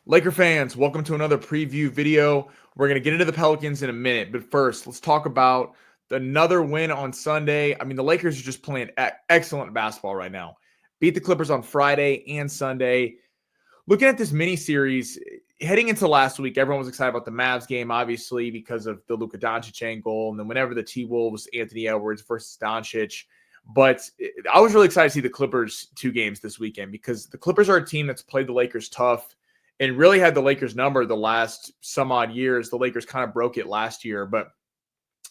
Laker fans, welcome to another preview video. We're going to get into the Pelicans in a minute, but first, let's talk about another win on Sunday. I mean, the Lakers are just playing excellent basketball right now. Beat the Clippers on Friday and Sunday. Looking at this mini series, heading into last week, everyone was excited about the Mavs game, obviously, because of the Luka Doncic angle. And then whenever the T-Wolves, Anthony Edwards versus Doncic. But I was really excited to see the Clippers 2 games this weekend because the Clippers are a team that's played the Lakers tough and really had the Lakers number the last some odd years. The Lakers kind of broke it last year, but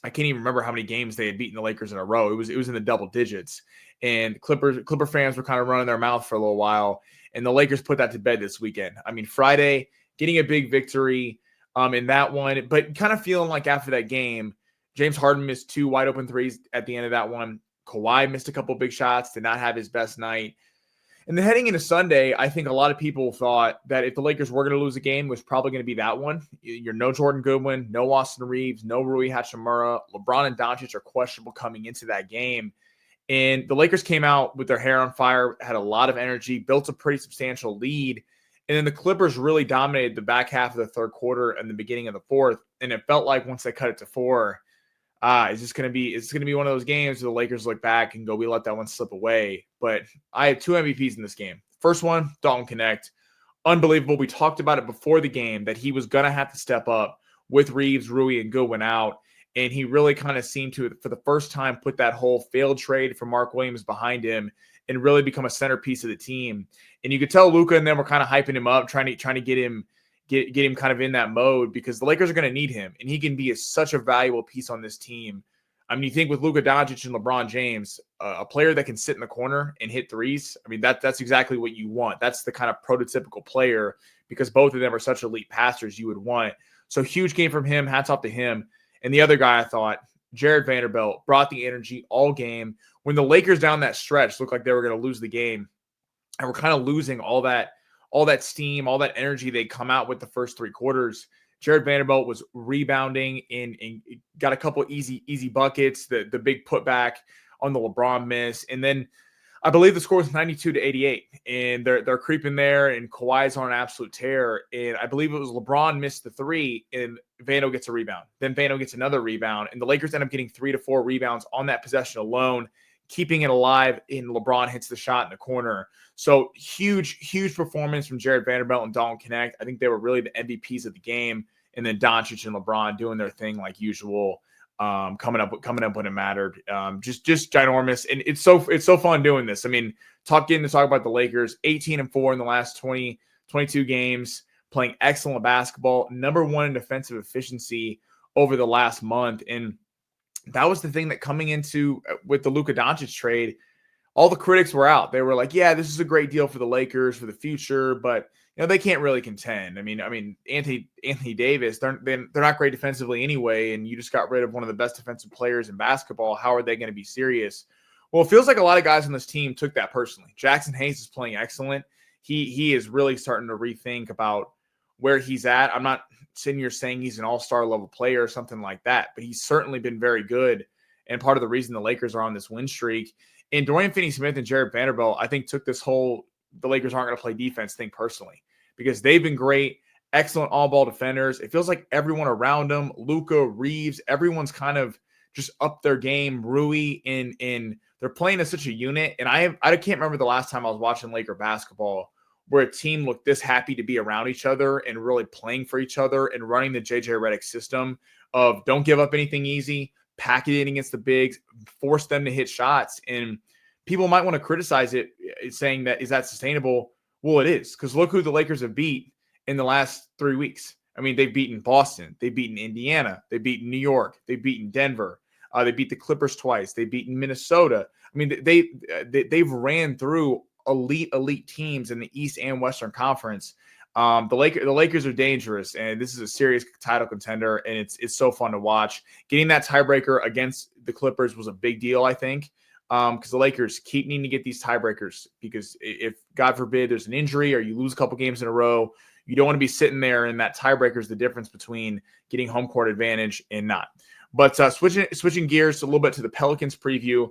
I can't even remember how many games they had beaten the Lakers in a row. It was in the double digits, and Clipper fans were kind of running their mouth for a little while, and the Lakers put that to bed this weekend. I mean, Friday getting a big victory in that one, but kind of feeling like after that game, James Harden missed 2 wide open threes at the end of that one. Kawhi missed a couple big shots, did not have his best night. And then heading into Sunday, I think a lot of people thought that if the Lakers were going to lose a game, it was probably going to be that one. You're no Jordan Goodwin, no Austin Reeves, no Rui Hachimura. LeBron and Doncic are questionable coming into that game. And the Lakers came out with their hair on fire, had a lot of energy, built a pretty substantial lead. And then the Clippers really dominated the back half of the third quarter and the beginning of the fourth. And it felt like once they cut it to 4, it's going to be one of those games where the Lakers look back and go, we let that one slip away. But I have 2 MVPs in this game. First one, Dalton Connect. Unbelievable. We talked about it before the game that he was going to have to step up with Reeves, Rui, and Goodwin out. And he really kind of seemed to, for the first time, put that whole failed trade for Mark Williams behind him and really become a centerpiece of the team. And you could tell Luka and them were kind of hyping him up, trying to get him kind of in that mode because the Lakers are going to need him, and he can be such a valuable piece on this team. I mean, you think with Luka Doncic and LeBron James, a player that can sit in the corner and hit threes, I mean, that's exactly what you want. That's the kind of prototypical player because both of them are such elite passers you would want. So huge game from him. Hats off to him. And the other guy I thought, Jared Vanderbilt, brought the energy all game. When the Lakers down that stretch looked like they were going to lose the game and we're kind of losing all that steam, all that energy they come out with the first 3 quarters. Jared Vanderbilt was rebounding and got a couple easy buckets, the big putback on the LeBron miss. And then I believe the score was 92-88, and they're creeping there, and Kawhi's on an absolute tear. And I believe it was LeBron missed the 3, and Vando gets a rebound. Then Vando gets another rebound, and the Lakers end up getting 3 to 4 rebounds on that possession alone, keeping it alive, and LeBron hits the shot in the corner. So huge performance from Jared Vanderbilt and Dalton Connect. I think they were really the MVPs of the game. And then Doncic and LeBron doing their thing like usual, coming up when it mattered. Just ginormous. And it's so fun doing this. I mean, getting to talk about the Lakers, 18-4 in the last 22 games, playing excellent basketball, number 1 in defensive efficiency over the last month. And that was the thing that coming into with the Luka Doncic trade, all the critics were out. They were like, yeah, this is a great deal for the Lakers for the future, but they can't really contend. I mean, Anthony Davis, they're not great defensively anyway, and you just got rid of one of the best defensive players in basketball. How are they going to be serious? Well, it feels like a lot of guys on this team took that personally. Jackson Hayes is playing excellent. He is really starting to rethink about where he's at. I'm not sitting here saying he's an all-star level player or something like that, but he's certainly been very good and part of the reason the Lakers are on this win streak. And Dorian Finney-Smith and Jared Vanderbilt, I think, took this whole the Lakers aren't going to play defense thing personally because they've been great, excellent all-ball defenders. It feels like everyone around them, Luka, Reeves, everyone's kind of just up their game. Rui, and they're playing as such a unit. And I can't remember the last time I was watching Laker basketball where a team looked this happy to be around each other and really playing for each other and running the JJ Redick system of don't give up anything easy, pack it in against the bigs, force them to hit shots. And people might want to criticize it, saying that, is that sustainable? Well, it is, because look who the Lakers have beat in the last 3 weeks. I mean, they've beaten Boston. They've beaten Indiana. They've beaten New York. They've beaten Denver. They beat the Clippers twice. They've beaten Minnesota. I mean, they've ran through elite teams in the East and Western Conference. The Lakers are dangerous, and this is a serious title contender, and it's so fun to watch. Getting that tiebreaker against the Clippers was a big deal, I think, because the Lakers keep needing to get these tiebreakers, because if, God forbid, there's an injury or you lose a couple games in a row, you don't want to be sitting there, and that tiebreaker is the difference between getting home court advantage and not. But switching gears a little bit to the Pelicans preview.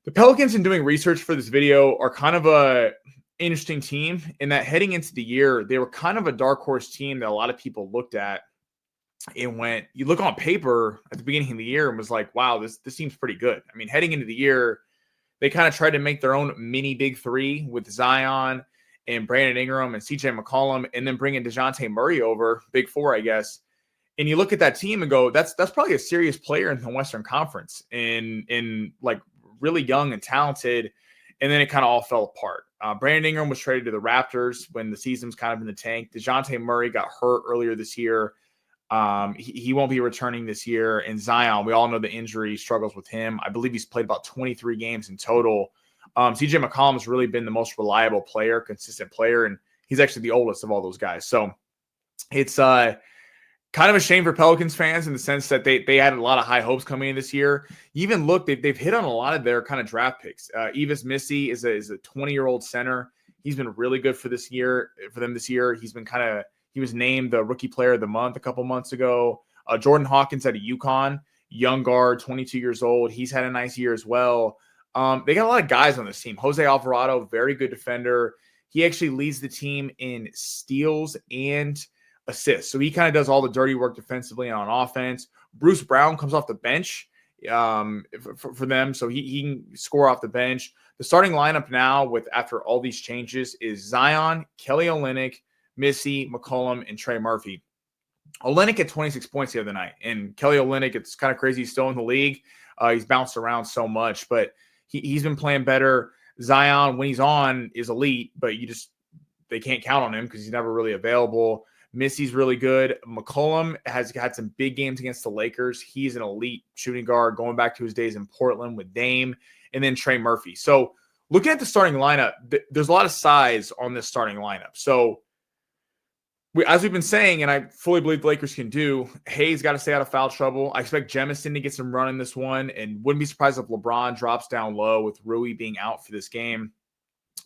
The Pelicans, in doing research for this video, are kind of interesting team in that heading into the year, they were kind of a dark horse team that a lot of people looked at and went, you look on paper at the beginning of the year and was like, wow, this seems pretty good. I mean, heading into the year, they kind of tried to make their own mini big three with Zion and Brandon Ingram and CJ McCollum, and then bringing DeJounte Murray over, big four, I guess. And you look at that team and go, that's probably a serious player in the Western Conference and like really young and talented. And then it kind of all fell apart. Brandon Ingram was traded to the Raptors when the season was kind of in the tank. DeJounte Murray got hurt earlier this year. He won't be returning this year. And Zion, we all know the injury struggles with him. I believe he's played about 23 games in total. CJ McCollum has really been the most reliable player, consistent player, and he's actually the oldest of all those guys. So it's kind of a shame for Pelicans fans in the sense that they had a lot of high hopes coming in this year. You even look, they've hit on a lot of their kind of draft picks. Evis Missy is a 20-year-old center. He's been really good for them this year. He was named the Rookie Player of the Month a couple months ago. Jordan Hawkins out of UConn, young guard, 22 years old. He's had a nice year as well. They got a lot of guys on this team. Jose Alvarado, very good defender. He actually leads the team in steals and assists. So he kind of does all the dirty work defensively and on offense. Bruce Brown comes off the bench for them, so he can score off the bench. The starting lineup now after all these changes is Zion, Kelly Olynyk, Missy, McCollum, and Trey Murphy. Olynyk had 26 points the other night, and Kelly Olynyk, it's kind of crazy he's still in the league. He's bounced around so much, but he's been playing better. Zion, when he's on, is elite, but they can't count on him because he's never really available. Missy's really good. McCollum has had some big games against the Lakers. He's an elite shooting guard going back to his days in Portland with Dame, and then Trey Murphy. So looking at the starting lineup, there's a lot of size on this starting lineup. So as we've been saying, and I fully believe the Lakers can do, Hayes got to stay out of foul trouble. I expect Jemison to get some run in this one, and wouldn't be surprised if LeBron drops down low with Rui being out for this game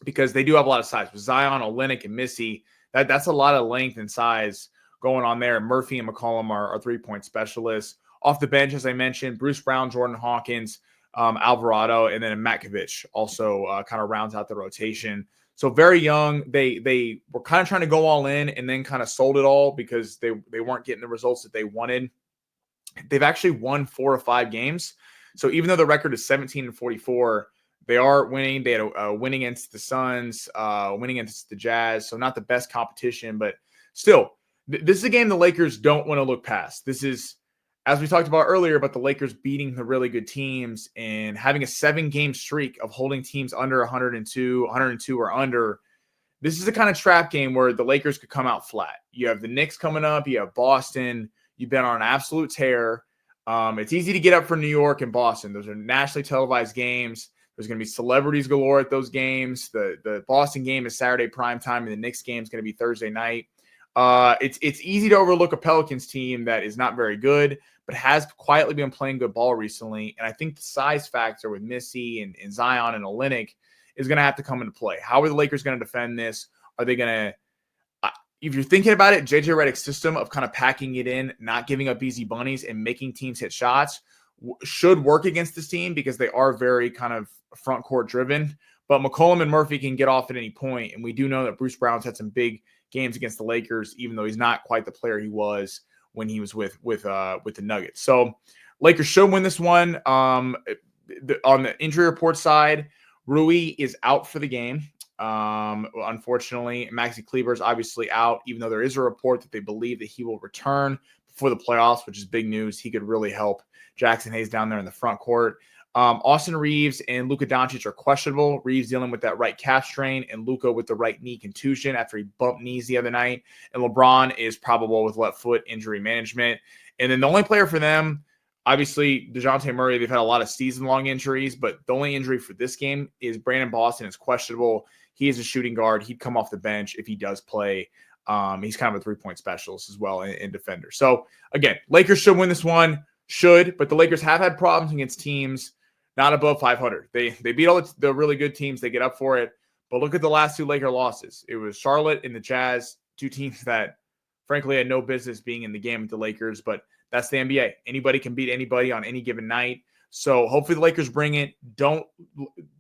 because they do have a lot of size. With Zion, Olynyk, and Missy, that's a lot of length and size going on there. Murphy and McCollum are three-point specialists. Off the bench, as I mentioned, Bruce Brown, Jordan Hawkins, Alvarado, and then Matkovic also kind of rounds out the rotation. So very young. They were kind of trying to go all in and then kind of sold it all because they weren't getting the results that they wanted. They've actually won 4 or 5 games. So even though the record is 17-44, they are winning. They had a win against the Suns, winning against the Jazz. So not the best competition, but still, this is a game the Lakers don't want to look past. This is, as we talked about earlier, about the Lakers beating the really good teams and having a 7-game streak of holding teams under 102 or under. This is the kind of trap game where the Lakers could come out flat. You have the Knicks coming up. You have Boston. You've been on an absolute tear. It's easy to get up for New York and Boston. Those are nationally televised games. There's going to be celebrities galore at those games. The Boston game is Saturday primetime, and the Knicks game is going to be Thursday night. It's easy to overlook a Pelicans team that is not very good, but has quietly been playing good ball recently. And I think the size factor with Missy and Zion and Olynyk is going to have to come into play. How are the Lakers going to defend this? Are they going to if you're thinking about it, JJ Redick's system of kind of packing it in, not giving up easy bunnies, and making teams hit shots should work against this team because they are very kind of front court driven. But McCollum and Murphy can get off at any point, and we do know that Bruce Brown's had some big games against the Lakers, even though he's not quite the player he was when he was with the Nuggets. So Lakers should win this one. On the injury report side, Rui is out for the game. Unfortunately, Maxi Kleber is obviously out, even though there is a report that they believe that he will return before the playoffs, which is big news. He could really help Jackson Hayes down there in the front court. Austin Reeves and Luka Doncic are questionable. Reeves dealing with that right calf strain, and Luka with the right knee contusion after he bumped knees the other night. And LeBron is probable with left foot injury management. And then the only player for them, obviously, DeJounte Murray, they've had a lot of season-long injuries, but the only injury for this game is Brandon Boston is questionable. He is a shooting guard. He'd come off the bench if he does play. He's kind of a three-point specialist as well in defender. So, again, Lakers should win this one. But the Lakers have had problems against teams not above 500. They beat all the really good teams. They get up for it. But look at the last 2 Laker losses. It was Charlotte and the Jazz, 2 teams that, frankly, had no business being in the game with the Lakers. But that's the NBA. Anybody can beat anybody on any given night. So hopefully the Lakers bring it. Don't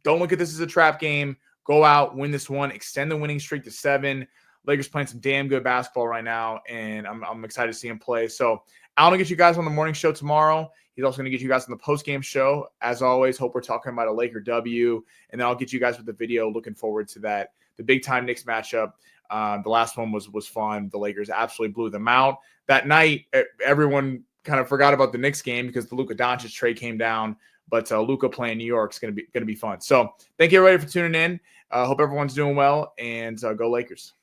look at this as a trap game. Go out, win this one, extend the winning streak to 7. Lakers playing some damn good basketball right now, and I'm excited to see him play. So Alan will get you guys on the morning show tomorrow. He's also going to get you guys on the post-game show. As always, hope we're talking about a Laker W, and then I'll get you guys with the video. Looking forward to that. The big-time Knicks matchup. The last one was fun. The Lakers absolutely blew them out. That night, everyone kind of forgot about the Knicks game because the Luka Doncic trade came down. But Luka playing New York is going to be fun. So thank you, everybody, for tuning in. Hope everyone's doing well, and go Lakers.